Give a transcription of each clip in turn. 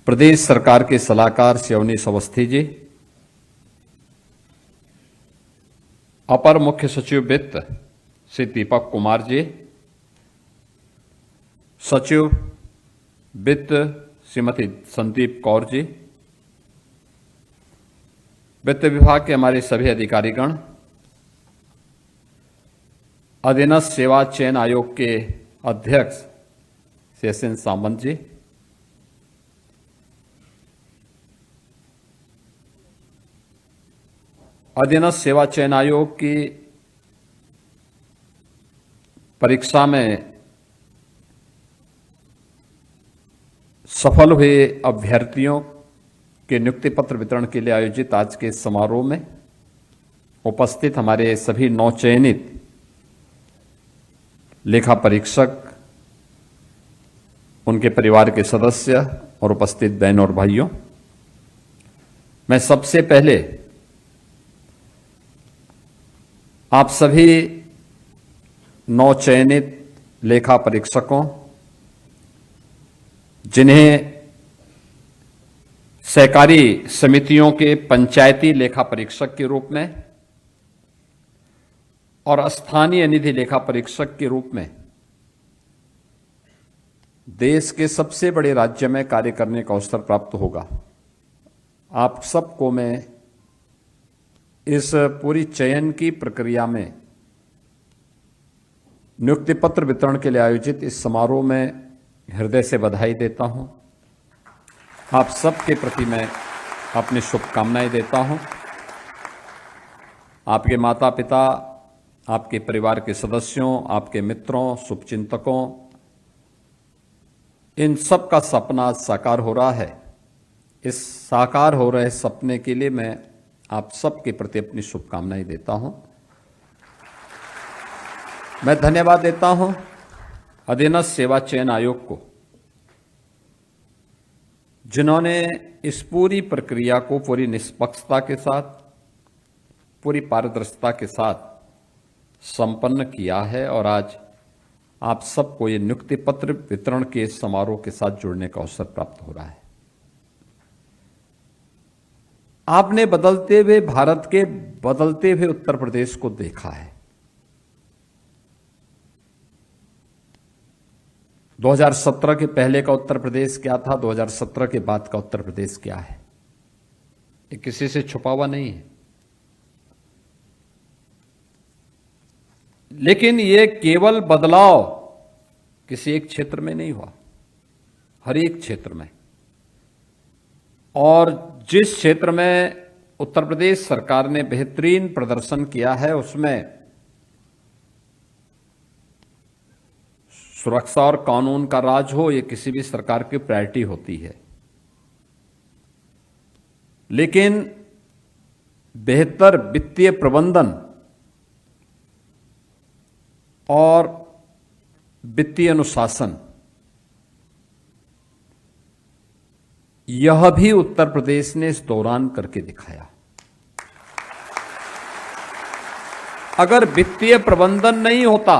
प्रदेश सरकार के सलाहकार श्री अवनीश अवस्थी जी, अपर मुख्य सचिव वित्त श्री दीपक कुमार जी, सचिव वित्त श्रीमती संदीप कौर जी, वित्त विभाग के हमारे सभी अधिकारीगण, अधीनस्थ सेवा चयन आयोग के अध्यक्ष श्री एस एन सामंत जी, अधीनस्थ सेवा चयन आयोग की परीक्षा में सफल हुए अभ्यर्थियों के नियुक्ति पत्र वितरण के लिए आयोजित आज के समारोह में उपस्थित हमारे सभी नवचयनित लेखा परीक्षक, उनके परिवार के सदस्य और उपस्थित बहनों और भाइयों, मैं सबसे पहले आप सभी नवचयनित लेखा परीक्षकों, जिन्हें सहकारी समितियों के पंचायती लेखा परीक्षक के रूप में और स्थानीय निधि लेखा परीक्षक के रूप में देश के सबसे बड़े राज्य में कार्य करने का अवसर प्राप्त होगा, आप सबको मैं इस पूरी चयन की प्रक्रिया में नियुक्ति पत्र वितरण के लिए आयोजित इस समारोह में हृदय से बधाई देता हूं। आप सबके प्रति मैं अपनी शुभकामनाएं देता हूं। आपके माता पिता, आपके परिवार के सदस्यों, आपके मित्रों, शुभचिंतकों, इन सब का सपना साकार हो रहा है। इस साकार हो रहे सपने के लिए मैं आप सबके प्रति अपनी शुभकामनाएं देता हूं। मैं धन्यवाद देता हूं अधीनस्थ सेवा चयन आयोग को, जिन्होंने इस पूरी प्रक्रिया को पूरी निष्पक्षता के साथ, पूरी पारदर्शिता के साथ संपन्न किया है और आज आप सबको ये नियुक्ति पत्र वितरण के समारोह के साथ जुड़ने का अवसर प्राप्त हो रहा है। आपने बदलते हुए भारत के बदलते हुए उत्तर प्रदेश को देखा है। 2017 के पहले का उत्तर प्रदेश क्या था, 2017 के बाद का उत्तर प्रदेश क्या है, ये किसी से छुपा हुआ नहीं है। लेकिन ये केवल बदलाव किसी एक क्षेत्र में नहीं हुआ, हर एक क्षेत्र में। और जिस क्षेत्र में उत्तर प्रदेश सरकार ने बेहतरीन प्रदर्शन किया है, उसमें सुरक्षा और कानून का राज हो, ये किसी भी सरकार की प्रायोरिटी होती है। लेकिन बेहतर वित्तीय प्रबंधन और वित्तीय अनुशासन, यह भी उत्तर प्रदेश ने इस दौरान करके दिखाया। अगर वित्तीय प्रबंधन नहीं होता,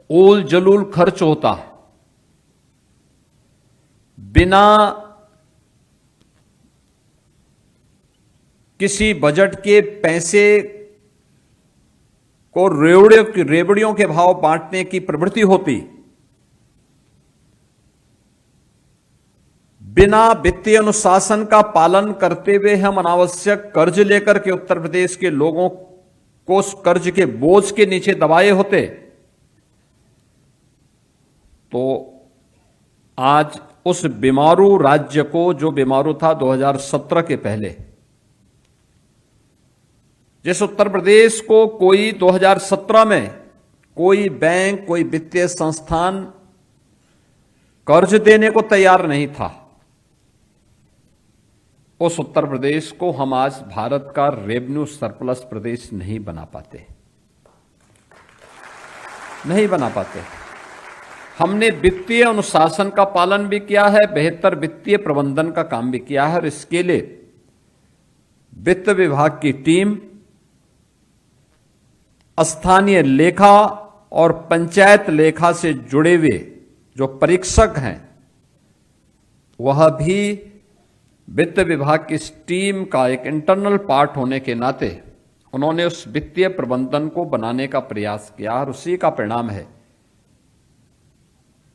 उल जलूल खर्च होता, बिना किसी बजट के पैसे को रेवड़ियों के भाव बांटने की प्रवृत्ति होती, बिना वित्तीय अनुशासन का पालन करते हुए हम अनावश्यक कर्ज लेकर के उत्तर प्रदेश के लोगों को उस कर्ज के बोझ के नीचे दबाए होते, तो आज उस बीमारू राज्य को, जो बीमारू था 2017 के पहले, जिस उत्तर प्रदेश को कोई 2017 में कोई बैंक, कोई वित्तीय संस्थान कर्ज देने को तैयार नहीं था, उस उत्तर प्रदेश को हम आज भारत का रेवेन्यू सरप्लस प्रदेश नहीं बना पाते, नहीं बना पाते। हमने वित्तीय अनुशासन का पालन भी किया है, बेहतर वित्तीय प्रबंधन का काम भी किया है, और इसके लिए वित्त विभाग की टीम, स्थानीय लेखा और पंचायत लेखा से जुड़े हुए जो परीक्षक हैं, वह भी वित्त विभाग की टीम का एक इंटरनल पार्ट होने के नाते उन्होंने उस वित्तीय प्रबंधन को बनाने का प्रयास किया और उसी का परिणाम है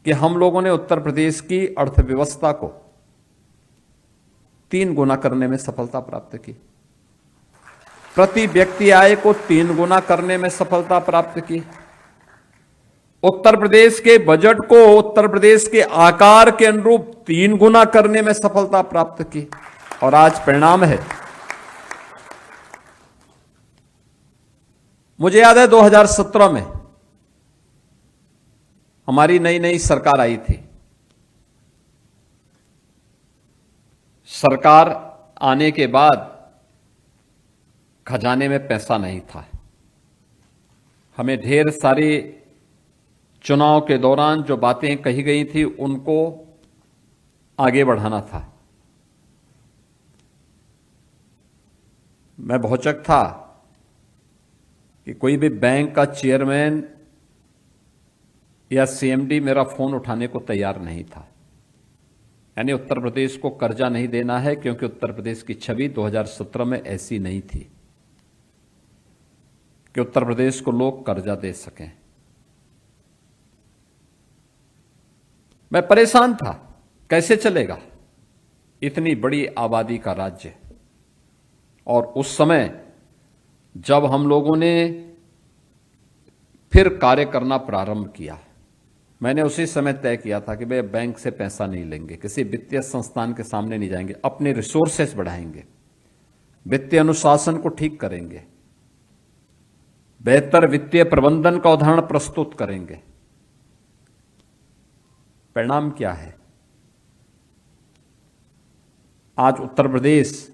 कि हम लोगों ने उत्तर प्रदेश की अर्थव्यवस्था को 3 गुना करने में सफलता प्राप्त की, प्रति व्यक्ति आय को 3 गुना करने में सफलता प्राप्त की, उत्तर प्रदेश के बजट को उत्तर प्रदेश के आकार के अनुरूप 3 गुना करने में सफलता प्राप्त की। और आज परिणाम है, मुझे याद है 2017 में हमारी नई नई सरकार आई थी। सरकार आने के बाद खजाने में पैसा नहीं था। हमें ढेर सारी चुनाव के दौरान जो बातें कही गई थी उनको आगे बढ़ाना था। मैं भौचक था कि कोई भी बैंक का चेयरमैन या सीएमडी मेरा फोन उठाने को तैयार नहीं था। यानी उत्तर प्रदेश को कर्जा नहीं देना है, क्योंकि उत्तर प्रदेश की छवि 2017 में ऐसी नहीं थी कि उत्तर प्रदेश को लोग कर्जा दे सकें। मैं परेशान था, कैसे चलेगा इतनी बड़ी आबादी का राज्य। और उस समय जब हम लोगों ने फिर कार्य करना प्रारंभ किया, मैंने उसी समय तय किया था कि भाई बैंक से पैसा नहीं लेंगे, किसी वित्तीय संस्थान के सामने नहीं जाएंगे, अपने रिसोर्सेस बढ़ाएंगे, वित्तीय अनुशासन को ठीक करेंगे, बेहतर वित्तीय प्रबंधन का उदाहरण प्रस्तुत करेंगे। परिणाम क्या है? आज उत्तर प्रदेश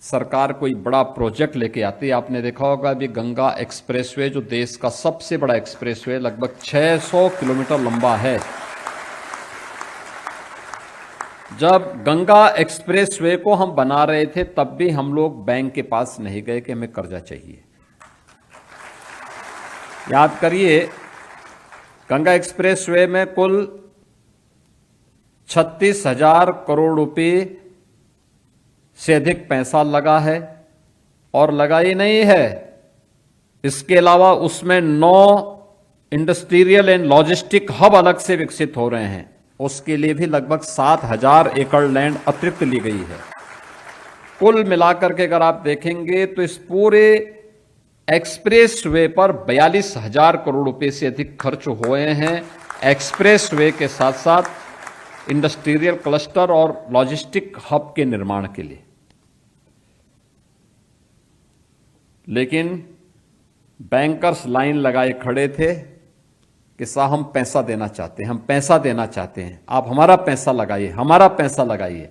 सरकार कोई बड़ा प्रोजेक्ट लेके आती है। आपने देखा होगा अभी गंगा एक्सप्रेसवे, जो देश का सबसे बड़ा एक्सप्रेसवे, लगभग 600 किलोमीटर लंबा है। जब गंगा एक्सप्रेसवे को हम बना रहे थे तब भी हम लोग बैंक के पास नहीं गए कि हमें कर्जा चाहिए। याद करिए, गंगा एक्सप्रेसवे में कुल 36,000 करोड़ रुपए से अधिक पैसा लगा है। और लगा ही नहीं है, इसके अलावा उसमें 9 इंडस्ट्रियल एंड लॉजिस्टिक हब अलग से विकसित हो रहे हैं। उसके लिए भी लगभग 7,000 एकड़ लैंड अतिरिक्त ली गई है। कुल मिलाकर के अगर आप देखेंगे तो इस पूरे एक्सप्रेस वे पर 42,000 करोड़ रुपए से अधिक खर्च हुए हैं, एक्सप्रेस वे के साथ साथ इंडस्ट्रियल क्लस्टर और लॉजिस्टिक हब के निर्माण के लिए। लेकिन बैंकर्स लाइन लगाए खड़े थे कि साहब हम पैसा देना चाहते हैं, हम पैसा देना चाहते हैं, आप हमारा पैसा लगाइए, हमारा पैसा लगाइए।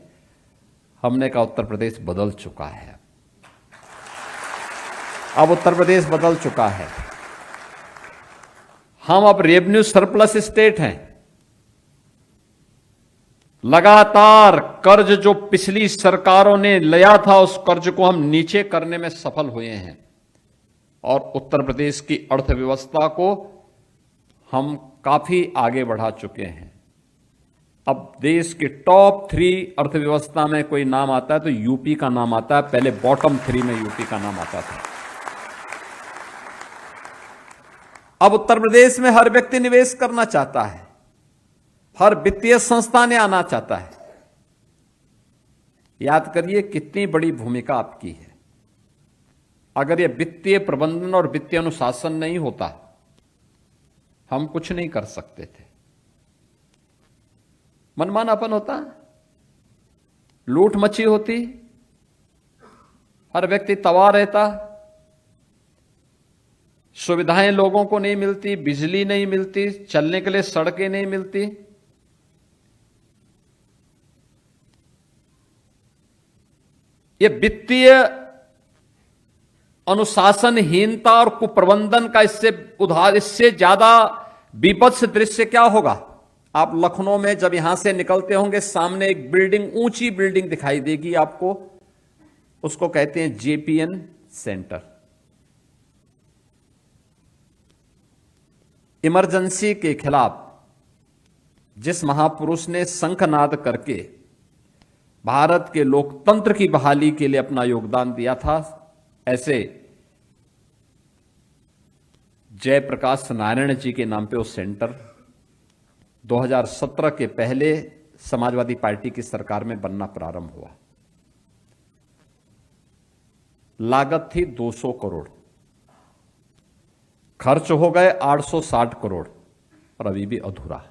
हमने कहा उत्तर प्रदेश बदल चुका है, अब उत्तर प्रदेश बदल चुका है। हम अब रेवेन्यू सरप्लस स्टेट हैं। लगातार कर्ज जो पिछली सरकारों ने लिया था, उस कर्ज को हम नीचे करने में सफल हुए हैं और उत्तर प्रदेश की अर्थव्यवस्था को हम काफी आगे बढ़ा चुके हैं। अब देश के टॉप 3 अर्थव्यवस्था में कोई नाम आता है तो यूपी का नाम आता है। पहले बॉटम 3 में यूपी का नाम आता था। अब उत्तर प्रदेश में हर व्यक्ति निवेश करना चाहता है, हर वित्तीय संस्था ने आना चाहता है। याद करिए कितनी बड़ी भूमिका आपकी है। अगर यह वित्तीय प्रबंधन और वित्तीय अनुशासन नहीं होता, हम कुछ नहीं कर सकते थे। मनमानापन होता, लूट मची होती, हर व्यक्ति तबाह रहता, सुविधाएं लोगों को नहीं मिलती, बिजली नहीं मिलती, चलने के लिए सड़कें नहीं मिलती। ये वित्तीय अनुशासनहीनता और कुप्रबंधन का इससे ज्यादा विभत्स दृश्य क्या होगा? आप लखनऊ में जब यहां से निकलते होंगे, सामने एक बिल्डिंग, ऊंची बिल्डिंग दिखाई देगी आपको, उसको कहते हैं जेपीएन सेंटर। इमरजेंसी के खिलाफ जिस महापुरुष ने शंखनाद करके भारत के लोकतंत्र की बहाली के लिए अपना योगदान दिया था, ऐसे जयप्रकाश नारायण जी के नाम पे वो सेंटर 2017 के पहले समाजवादी पार्टी की सरकार में बनना प्रारंभ हुआ। लागत थी 200 करोड़, खर्च हो गए 860 करोड़ और अभी भी अधूरा।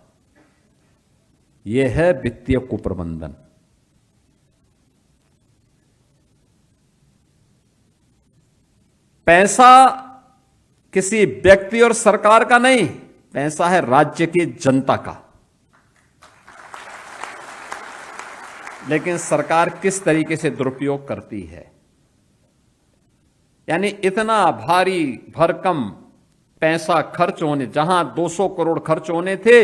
यह है वित्तीय कुप्रबंधन। पैसा किसी व्यक्ति और सरकार का नहीं, पैसा है राज्य की जनता का। लेकिन सरकार किस तरीके से दुरुपयोग करती है, यानी इतना भारी भरकम पैसा खर्च होने, जहां 200 करोड़ खर्च होने थे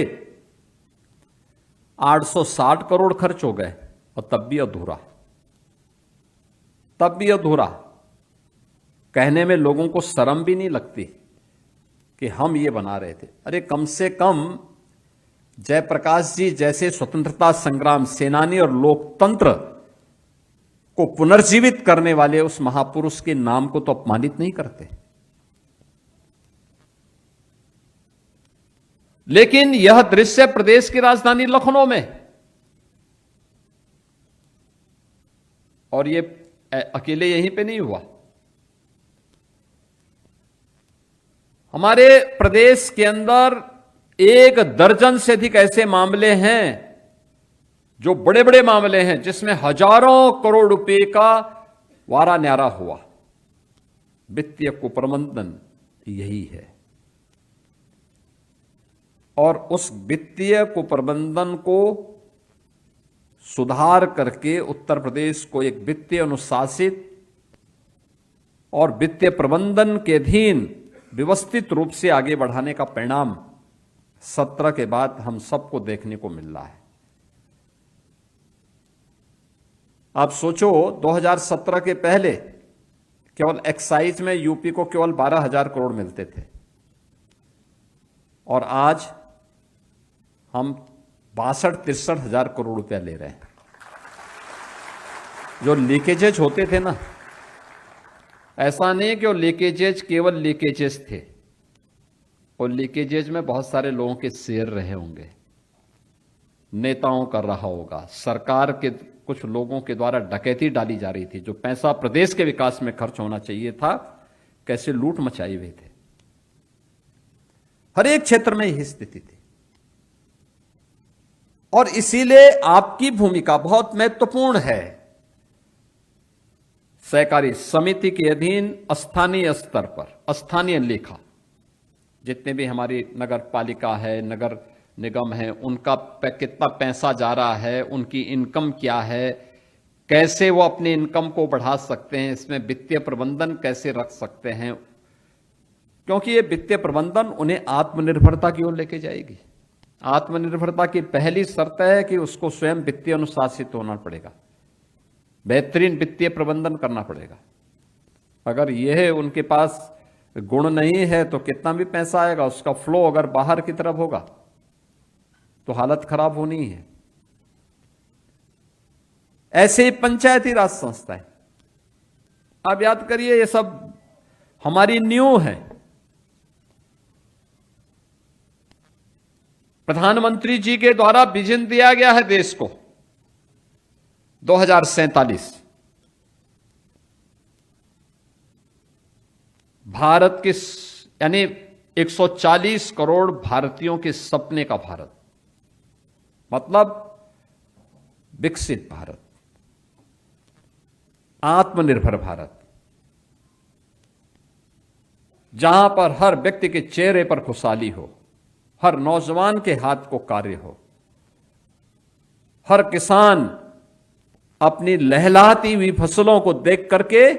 860 करोड़ खर्च हो गए और तब भी अधूरा। तब भी अधूरा। कहने में लोगों को शर्म भी नहीं लगती कि हम ये बना रहे थे। अरे कम से कम जयप्रकाश जी जैसे स्वतंत्रता संग्राम सेनानी और लोकतंत्र को पुनर्जीवित करने वाले उस महापुरुष के नाम को तो अपमानित नहीं करते। लेकिन यह दृश्य प्रदेश की राजधानी लखनऊ में, और ये अकेले यहीं पे नहीं हुआ। हमारे प्रदेश के अंदर 1 दर्जन से अधिक ऐसे मामले हैं जो बड़े बड़े मामले हैं, जिसमें हजारों करोड़ रुपए का वारा न्यारा हुआ। वित्तीय कुप्रबंधन यही है। और उस वित्तीय कुप्रबंधन को सुधार करके उत्तर प्रदेश को एक वित्तीय अनुशासित और वित्तीय प्रबंधन के अधीन व्यवस्थित रूप से आगे बढ़ाने का परिणाम 17 के बाद हम सबको देखने को मिल रहा है। आप सोचो, 2017 के पहले केवल एक्साइज में यूपी को केवल 12,000 करोड़ मिलते थे, और आज हम 62-63 हजार करोड़ रुपया ले रहे हैं। जो लीकेजेज होते थे ना, ऐसा नहीं कि वो लीकेजेज केवल लीकेजेज थे, और लीकेजेज में बहुत सारे लोगों के शेयर रहे होंगे, नेताओं का रहा होगा, सरकार के कुछ लोगों के द्वारा डकैती डाली जा रही थी। जो पैसा प्रदेश के विकास में खर्च होना चाहिए था, कैसे लूट मचाई हुए थे। हर एक क्षेत्र में यही स्थिति थी, और इसीलिए आपकी भूमिका बहुत महत्वपूर्ण है। सहकारी समिति के अधीन स्थानीय स्तर पर स्थानीय लेखा, जितने भी हमारी नगर पालिका है, नगर निगम है, उनका कितना पैसा जा रहा है, उनकी इनकम क्या है, कैसे वो अपनी इनकम को बढ़ा सकते हैं, इसमें वित्तीय प्रबंधन कैसे रख सकते हैं, क्योंकि ये वित्तीय प्रबंधन उन्हें आत्मनिर्भरता की ओर लेके जाएगी। आत्मनिर्भरता की पहली शर्त है कि उसको स्वयं वित्तीय अनुशासित होना पड़ेगा, बेहतरीन वित्तीय प्रबंधन करना पड़ेगा। अगर यह उनके पास गुण नहीं है तो कितना भी पैसा आएगा, उसका फ्लो अगर बाहर की तरफ होगा तो हालत खराब होनी है। ऐसे ही पंचायती राज संस्थाएं, आप याद करिए, ये सब हमारी नींव है। प्रधानमंत्री जी के द्वारा विजन दिया गया है देश को 2047, भारत के यानी 140 करोड़ भारतीयों के सपने का भारत, मतलब विकसित भारत, आत्मनिर्भर भारत, जहां पर हर व्यक्ति के चेहरे पर खुशहाली हो, हर नौजवान के हाथ को कार्य हो, हर किसान अपनी लहलहाती हुई फसलों को देख करके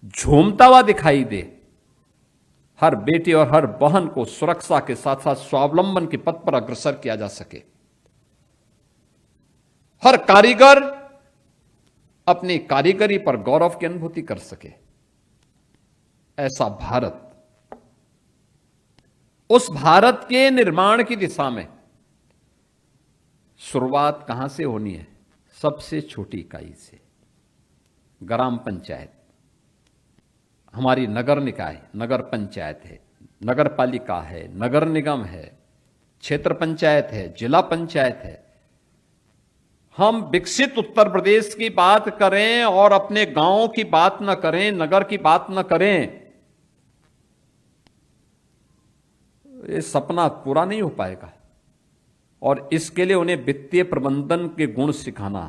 झूमता हुआ दिखाई दे, हर बेटी और हर बहन को सुरक्षा के साथ साथ स्वावलंबन के पथ पर अग्रसर किया जा सके, हर कारीगर अपनी कारीगरी पर गौरव की अनुभूति कर सके, ऐसा भारत। उस भारत के निर्माण की दिशा में शुरुआत कहां से होनी है? सबसे छोटी इकाई से ग्राम पंचायत, हमारी नगर निकाय, नगर पंचायत है, नगर पालिका है, नगर निगम है, क्षेत्र पंचायत है, जिला पंचायत है, हम विकसित उत्तर प्रदेश की बात करें और अपने गांव की बात न करें, नगर की बात न करें, ये सपना पूरा नहीं हो पाएगा। और इसके लिए उन्हें वित्तीय प्रबंधन के गुण सिखाना,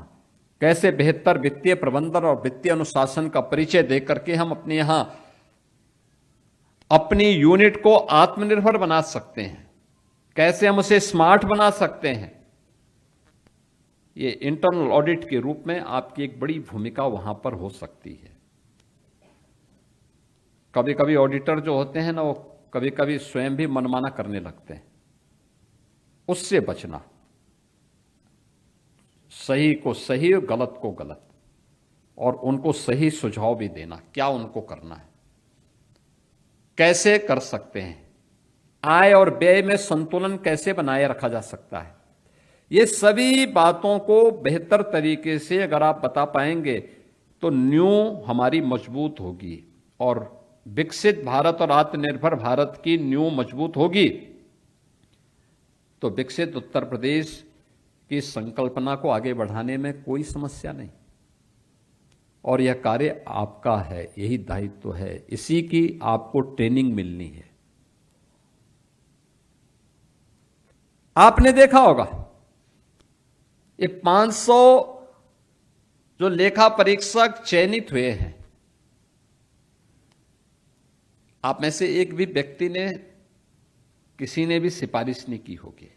कैसे बेहतर वित्तीय प्रबंधन और वित्तीय अनुशासन का परिचय देकर के हम अपने यहां अपनी यूनिट को आत्मनिर्भर बना सकते हैं, कैसे हम उसे स्मार्ट बना सकते हैं। ये इंटरनल ऑडिट के रूप में आपकी एक बड़ी भूमिका वहां पर हो सकती है। कभी कभी ऑडिटर जो होते हैं ना, वो कभी कभी स्वयं भी मनमाना करने लगते हैं, उससे बचना, सही को सही और गलत को गलत, और उनको सही सुझाव भी देना, क्या उनको करना है, कैसे कर सकते हैं, आय और व्यय में संतुलन कैसे बनाए रखा जा सकता है। ये सभी बातों को बेहतर तरीके से अगर आप बता पाएंगे तो नींव हमारी मजबूत होगी, और विकसित भारत और आत्मनिर्भर भारत की नींव मजबूत होगी तो विकसित उत्तर प्रदेश की संकल्पना को आगे बढ़ाने में कोई समस्या नहीं। और यह कार्य आपका है, यही दायित्व है, इसी की आपको ट्रेनिंग मिलनी है। आपने देखा होगा ये 500 जो लेखा परीक्षक चयनित हुए हैं, आप में से एक भी व्यक्ति ने, किसी ने भी सिफारिश नहीं की होगी,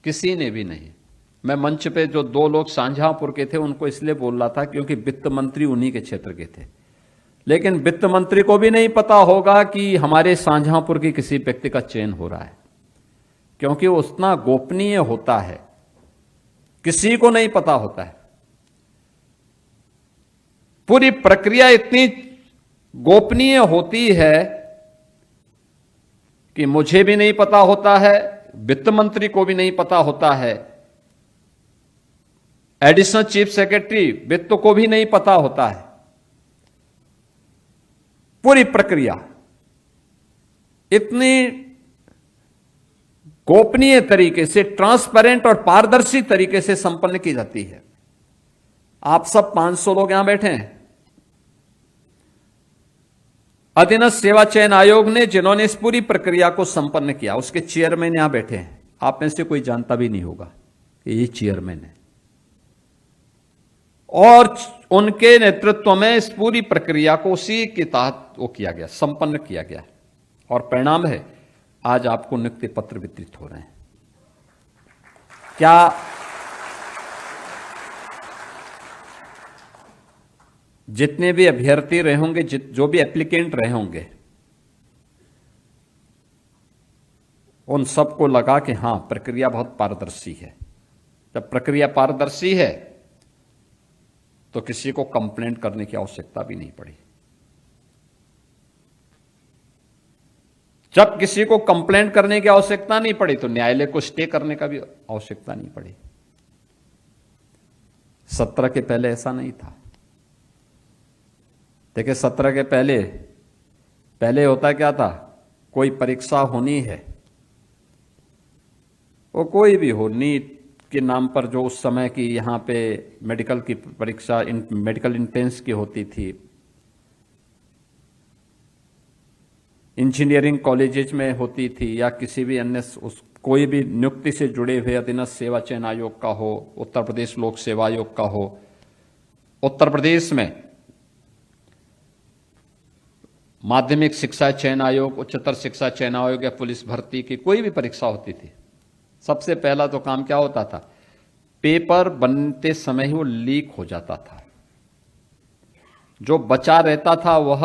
किसी ने भी नहीं। मैं मंच पे जो 2 लोग शाहजहांपुर के थे उनको इसलिए बोल रहा था क्योंकि वित्त मंत्री उन्हीं के क्षेत्र के थे, लेकिन वित्त मंत्री को भी नहीं पता होगा कि हमारे शाहजहांपुर के किसी व्यक्ति का चयन हो रहा है, क्योंकि वो उतना गोपनीय होता है, किसी को नहीं पता होता है। पूरी प्रक्रिया इतनी गोपनीय होती है कि मुझे भी नहीं पता होता है, वित्त मंत्री को भी नहीं पता होता है, एडिशनल चीफ सेक्रेटरी वित्त को भी नहीं पता होता है। पूरी प्रक्रिया इतनी गोपनीय तरीके से, ट्रांसपेरेंट और पारदर्शी तरीके से संपन्न की जाती है। आप सब 500 लोग यहां बैठे हैं, अधीनस्थ सेवा चयन आयोग ने जिन्होंने इस पूरी प्रक्रिया को संपन्न किया, उसके चेयरमैन यहां बैठे हैं। आप में से कोई जानता भी नहीं होगा कि ये चेयरमैन है, और उनके नेतृत्व में इस पूरी प्रक्रिया को उसी के तहत वो किया गया, संपन्न किया गया, और परिणाम है आज आपको नियुक्ति पत्र वितरित हो रहे हैं। क्या जितने भी अभ्यर्थी रहे होंगे, जो भी एप्लीकेंट रहे होंगे, उन सबको लगा कि हां प्रक्रिया बहुत पारदर्शी है। जब प्रक्रिया पारदर्शी है तो किसी को कंप्लेंट करने की आवश्यकता भी नहीं पड़ी। जब किसी को कंप्लेंट करने की आवश्यकता नहीं पड़ी तो न्यायालय को स्टे करने का भी आवश्यकता नहीं पड़ी। 17 के पहले ऐसा नहीं था। देखिए 17 के पहले होता क्या था, कोई परीक्षा होनी है, वो कोई भी हो, नीट के नाम पर जो उस समय की यहाँ पे मेडिकल की परीक्षा, मेडिकल इंट्रेंस की होती थी, इंजीनियरिंग कॉलेजेस में होती थी, या किसी भी अन्य कोई भी नियुक्ति से जुड़े हुए अधीनस्थ सेवा चयन आयोग का हो, उत्तर प्रदेश लोक सेवा आयोग का हो, उत्तर प्रदेश में माध्यमिक शिक्षा चयन आयोग, उच्चतर शिक्षा चयन आयोग या पुलिस भर्ती की कोई भी परीक्षा होती थी, सबसे पहला तो काम क्या होता था, पेपर बनते समय ही वो लीक हो जाता था। जो बचा रहता था वह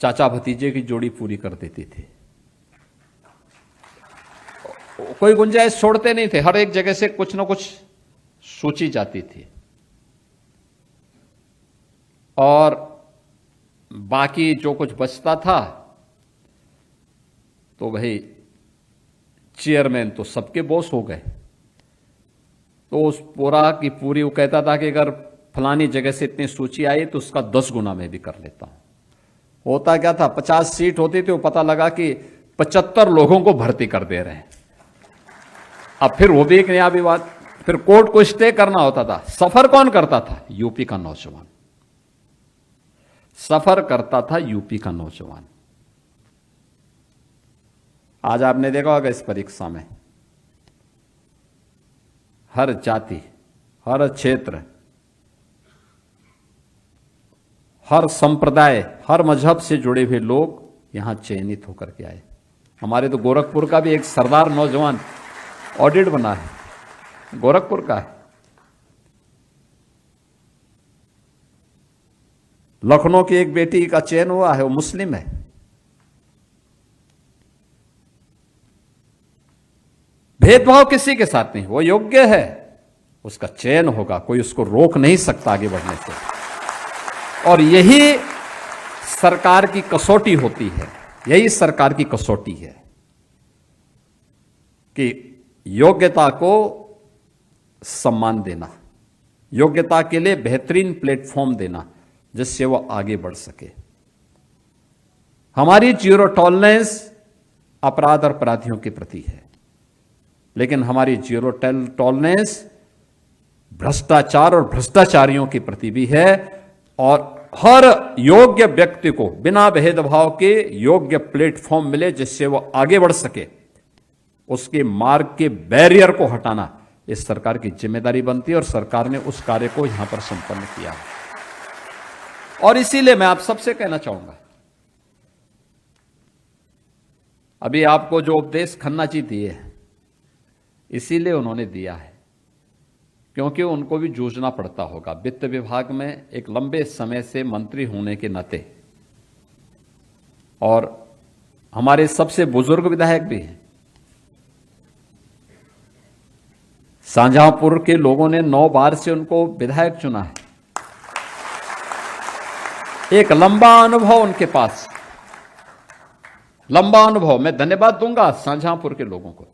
चाचा भतीजे की जोड़ी पूरी कर देती थी। कोई गुंजाइश छोड़ते नहीं थे, हर एक जगह से कुछ ना कुछ सोची जाती थी, और बाकी जो कुछ बचता था तो वही चेयरमैन तो सबके बॉस हो गए। तो उस पूरा की पूरी वो कहता था कि अगर फलानी जगह से इतनी सूची आई तो उसका 10 गुना मैं भी कर लेता हूं। होता क्या था, 50 सीट होती थी, वो पता लगा कि 75 लोगों को भर्ती कर दे रहे हैं। अब फिर वो भी एक नया विवाद, फिर कोर्ट को स्टे करना होता था। सफर कौन करता था? यूपी का नौजवान सफर करता था, यूपी का नौजवान। आज आपने देखा होगा इस परीक्षा में हर जाति, हर क्षेत्र, हर संप्रदाय, हर मजहब से जुड़े हुए लोग यहां चयनित होकर के आए। हमारे तो गोरखपुर का भी एक सरदार नौजवान ऑडिट बना है, गोरखपुर का है। लखनऊ की एक बेटी का चयन हुआ है, वो मुस्लिम है। भेदभाव किसी के साथ नहीं, वो योग्य है, उसका चयन होगा, कोई उसको रोक नहीं सकता आगे बढ़ने से। और यही सरकार की कसौटी होती है, यही सरकार की कसौटी है कि योग्यता को सम्मान देना, योग्यता के लिए बेहतरीन प्लेटफॉर्म देना जिससे वो आगे बढ़ सके। हमारी जीरो टॉलरेंस अपराध और अपराधियों के प्रति है, लेकिन हमारी जीरो टॉलरेंस भ्रष्टाचार और भ्रष्टाचारियों के प्रति भी है। और हर योग्य व्यक्ति को बिना भेदभाव के योग्य प्लेटफॉर्म मिले जिससे वो आगे बढ़ सके, उसके मार्ग के बैरियर को हटाना इस सरकार की जिम्मेदारी बनती है। और सरकार ने उस कार्य को यहां पर संपन्न किया है। और इसीलिए मैं आप सबसे कहना चाहूंगा, अभी आपको जो उपदेश खन्ना जी दिए, इसीलिए उन्होंने दिया है क्योंकि उनको भी जूझना पड़ता होगा वित्त विभाग में एक लंबे समय से मंत्री होने के नाते। और हमारे सबसे बुजुर्ग विधायक भी हैं। शाहजहांपुर के लोगों ने 9 बार से उनको विधायक चुना है। एक लंबा अनुभव उनके पास, लंबा अनुभव। मैं धन्यवाद दूंगा शाहजहांपुर के लोगों को,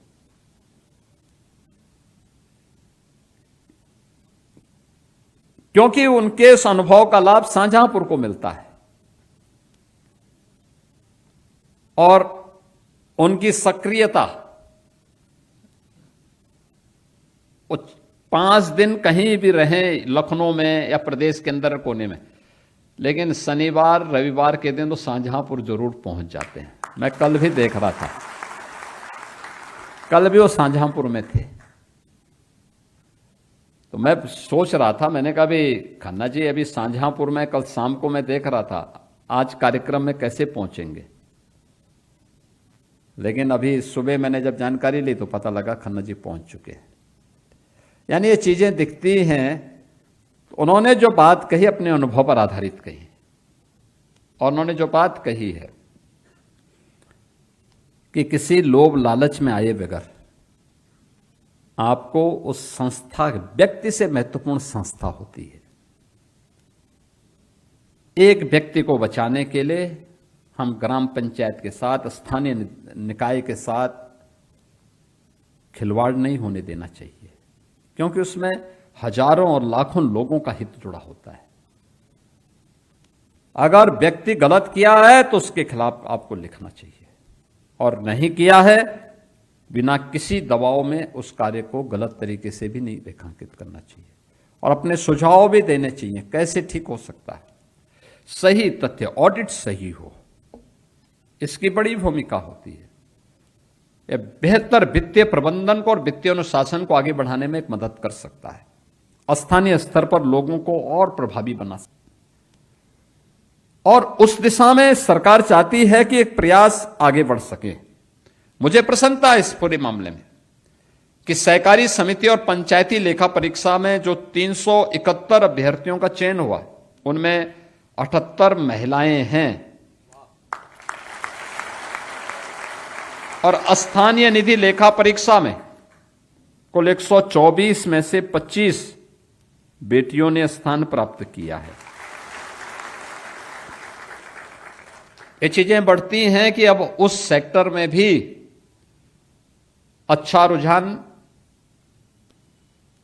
क्योंकि उनके उस अनुभव का लाभ शाहजहांपुर को मिलता है। और उनकी सक्रियता, 5 दिन कहीं भी रहें लखनऊ में या प्रदेश के अंदर कोने में, लेकिन शनिवार रविवार के दिन तो शाहजहांपुर जरूर पहुंच जाते हैं। मैं कल भी देख रहा था, कल भी वो शाहजहांपुर में थे। तो मैं सोच रहा था, मैंने कहा भी खन्ना जी अभी शाहजहांपुर में कल शाम को मैं देख रहा था, आज कार्यक्रम में कैसे पहुंचेंगे। लेकिन अभी सुबह मैंने जब जानकारी ली तो पता लगा खन्ना जी पहुंच चुके हैं। यानी ये चीजें दिखती हैं। उन्होंने जो बात कही अपने अनुभव पर आधारित कही, और उन्होंने जो बात कही है कि किसी लोभ लालच में आए बगैर आपको उस संस्था, व्यक्ति से महत्वपूर्ण संस्था होती है। एक व्यक्ति को बचाने के लिए हम ग्राम पंचायत के साथ, स्थानीय निकाय के साथ खिलवाड़ नहीं होने देना चाहिए, क्योंकि उसमें हजारों और लाखों लोगों का हित जुड़ा होता है। अगर व्यक्ति गलत किया है तो उसके खिलाफ आपको लिखना चाहिए, और नहीं किया है बिना किसी दबाव में उस कार्य को गलत तरीके से भी नहीं रेखांकित करना चाहिए, और अपने सुझाव भी देने चाहिए कैसे ठीक हो सकता है। सही तथ्य, ऑडिट सही हो, इसकी बड़ी भूमिका होती है। यह बेहतर वित्तीय प्रबंधन को और वित्तीय अनुशासन को आगे बढ़ाने में एक मदद कर सकता है, स्थानीय स्तर पर लोगों को और प्रभावी बना सकता है। और उस दिशा में सरकार चाहती है कि एक प्रयास आगे बढ़ सके। मुझे प्रसन्नता है इस पूरे मामले में कि सहकारी समिति और पंचायती लेखा परीक्षा में जो 371 अभ्यर्थियों का चयन हुआ, उनमें 78 महिलाएं हैं। और स्थानीय निधि लेखा परीक्षा में कुल 124 में से 25 बेटियों ने स्थान प्राप्त किया है। ये चीजें बढ़ती हैं कि अब उस सेक्टर में भी अच्छा रुझान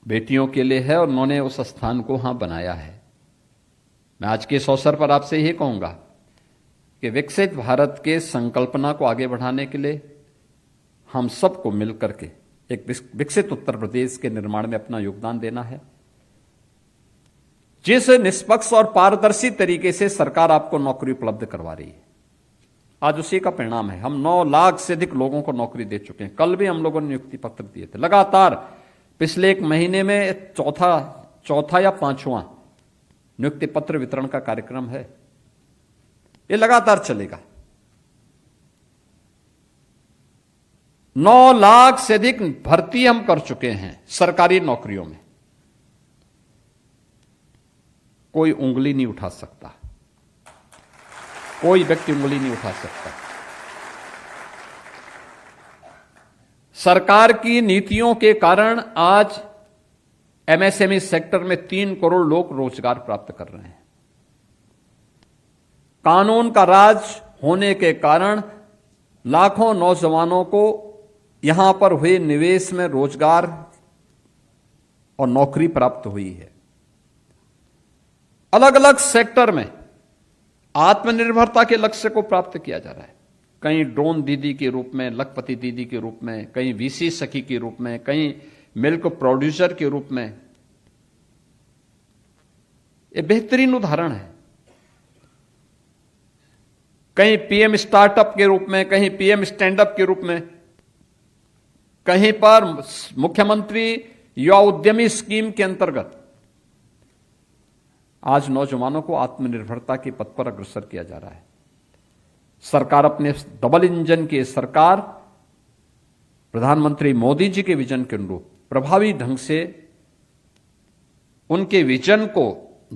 बेटियों के लिए है और उन्होंने उस स्थान को वहां बनाया है। मैं आज के इस अवसर पर आपसे यही कहूंगा कि विकसित भारत के संकल्पना को आगे बढ़ाने के लिए हम सबको मिलकर के एक विकसित उत्तर प्रदेश के निर्माण में अपना योगदान देना है। जिस निष्पक्ष और पारदर्शी तरीके से सरकार आपको नौकरी उपलब्ध करवा रही है, आज उसी का परिणाम है। हम 9 लाख से अधिक लोगों को नौकरी दे चुके हैं। कल भी हम लोगों ने नियुक्ति पत्र दिए थे। लगातार पिछले 1 महीने में चौथा या 5वां नियुक्ति पत्र वितरण का कार्यक्रम है। ये लगातार चलेगा। 9 लाख से अधिक भर्ती हम कर चुके हैं सरकारी नौकरियों में। कोई उंगली नहीं उठा सकता, कोई व्यक्ति उंगली नहीं उठा सकता। सरकार की नीतियों के कारण आज एमएसएमई सेक्टर में 3 करोड़ लोग रोजगार प्राप्त कर रहे हैं। कानून का राज होने के कारण लाखों नौजवानों को यहां पर हुए निवेश में रोजगार और नौकरी प्राप्त हुई है। अलग अलग सेक्टर में आत्मनिर्भरता के लक्ष्य को प्राप्त किया जा रहा है। कहीं ड्रोन दीदी के रूप में, लखपति दीदी के रूप में, कहीं वीसी सखी के रूप में, कहीं मिल्क प्रोड्यूसर के रूप में। यह बेहतरीन उदाहरण है। कहीं पीएम स्टार्टअप के रूप में, कहीं पीएम स्टैंडअप के रूप में, कहीं पर मुख्यमंत्री युवा उद्यमी स्कीम के अंतर्गत आज नौजवानों को आत्मनिर्भरता के पथ पर अग्रसर किया जा रहा है। सरकार अपने डबल इंजन की सरकार प्रधानमंत्री मोदी जी के विजन के अनुरूप प्रभावी ढंग से उनके विजन को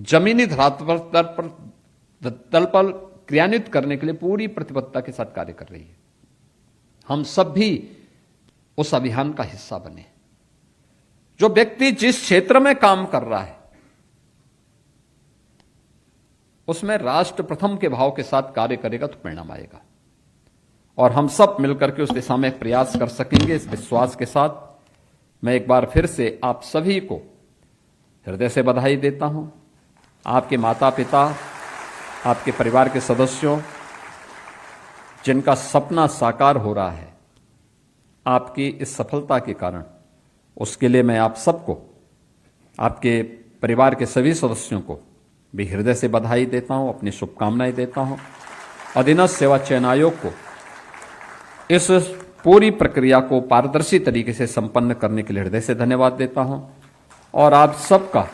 जमीनी धरातल पर क्रियान्वित करने के लिए पूरी प्रतिबद्धता के साथ कार्य कर रही है। हम सब भी उस अभियान का हिस्सा बने। जो व्यक्ति जिस क्षेत्र में काम कर रहा है उसमें राष्ट्र प्रथम के भाव के साथ कार्य करेगा तो परिणाम आएगा, और हम सब मिलकर के उस दिशा में प्रयास कर सकेंगे। इस विश्वास के साथ मैं एक बार फिर से आप सभी को हृदय से बधाई देता हूं। आपके माता पिता, आपके परिवार के सदस्यों, जिनका सपना साकार हो रहा है आपकी इस सफलता के कारण, उसके लिए मैं आप सबको, आपके परिवार के सभी सदस्यों को भी हृदय से बधाई देता हूं, अपनी शुभकामनाएं देता हूं। अधीनस्थ सेवा चयन आयोग को इस पूरी प्रक्रिया को पारदर्शी तरीके से संपन्न करने के लिए हृदय से धन्यवाद देता हूं, और आप सबका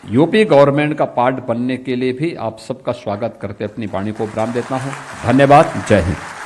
यूपी गवर्नमेंट का पार्ट बनने के लिए भी आप सबका स्वागत करते अपनी वाणी को विराम देता हूं। धन्यवाद। जय हिंद।